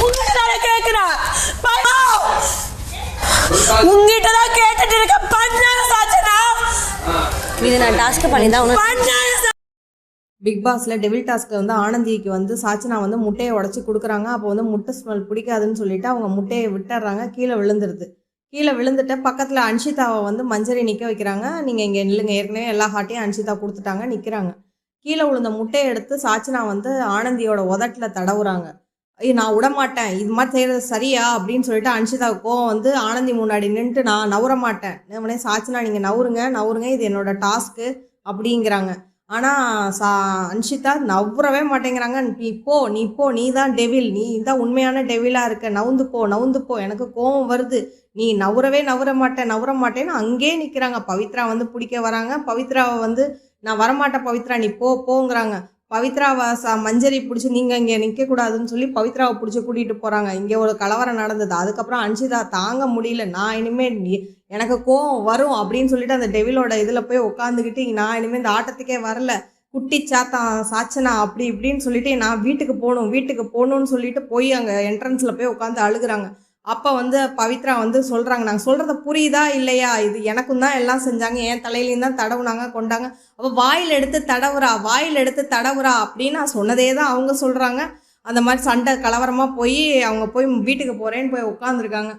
உங்ககிட்ட கேட்கிறேன், உங்ககிட்ட தான் கேட்டுட்டு இருக்க. பண்ணாத சாச்சனா இது நான் டாஸ்க் பண்ணி தான் பிக் பாஸில் டெவில் டாஸ்க்கு வந்து ஆனந்திக்கு வந்து சாச்சனா வந்து முட்டையை உடச்சி கொடுக்குறாங்க. அப்போ வந்து முட்டை ஸ்மெல் பிடிக்காதுன்னு சொல்லிட்டு அவங்க முட்டையை விட்டுறாங்க. கீழே விழுந்துருது. கீழே விழுந்துட்டு பக்கத்தில் அன்ஷிதாவை வந்து மஞ்சரி நிற்க வைக்கிறாங்க. நீங்கள் இங்கே நில்லுங்க, ஏற்கனவே எல்லா ஹாட்டையும் அன்ஷிதா கொடுத்துட்டாங்க, நிற்கிறாங்க. கீழே விழுந்த முட்டையை எடுத்து சாச்சனா வந்து ஆனந்தியோட உதட்டில் தடவுறாங்க. நான் விடமாட்டேன், இது மாதிரி செய்கிறது சரியா அப்படின்னு சொல்லிட்டு அன்ஷிதாவுக்கு கோவம் வந்து ஆனந்தி முன்னாடி நின்றுட்டு நான் நவர மாட்டேன், உடனே சாச்சனா நீங்கள் நவுருங்க, இது என்னோட டாஸ்க்கு அப்படிங்கிறாங்க. ஆனால் அன்ஷிதா நவுறவே மாட்டேங்கிறாங்க. நீ போ, நீ தான் டெவில், நீ தான் உண்மையான டெவிலாக இருக்க, நவுந்து போ, எனக்கு கோவம் வருது, நீ நவர மாட்டேன்னு அங்கேயே நிற்கிறாங்க. பவித்ரா வந்து பிடிக்க வராங்க. பவித்ராவை வந்து நான் வரமாட்டேன் பவித்ரா, நீ போங்கிறாங்க. பவித்ராவை மஞ்சரி பிடிச்சி நீங்கள் இங்கே நிற்கக்கூடாதுன்னு சொல்லி பவித்ராவை பிடிச்சி கூட்டிகிட்டு போகிறாங்க. இங்கே ஒரு கலவரம் நடந்தது. அதுக்கப்புறம் அன்ஷிதா தாங்க முடியல, நான் இனிமேல் எனக்கு கோவம் வரும் அப்படின்னு சொல்லிட்டு அந்த டெவிலோட இதில் போய் உட்காந்துக்கிட்டு நான் இனிமேல் இந்த ஆட்டத்துக்கே வரல, குட்டி சாச்சனா அப்படி இப்படின்னு சொல்லிட்டு நான் வீட்டுக்கு போகணும்னு சொல்லிட்டு போய் அங்கே என்ட்ரன்ஸில் போய் உட்காந்து அழுகுறாங்க. அப்போ வந்து பவித்ரா வந்து சொல்கிறாங்க, நாங்கள் சொல்கிறத புரியுதா இல்லையா, இது எனக்கும் தான் எல்லாம் செஞ்சாங்க, என் தலையிலையும் தான் தடவுனாங்க கொண்டாங்க, அப்போ வாயில் எடுத்து தடவுறா அப்படின்னு நான் சொன்னதே தான் அவங்க சொல்கிறாங்க. அந்த மாதிரி சண்டை கலவரமாக போய் அவங்க போய் வீட்டுக்கு போகிறேன்னு போய் உட்காந்துருக்காங்க.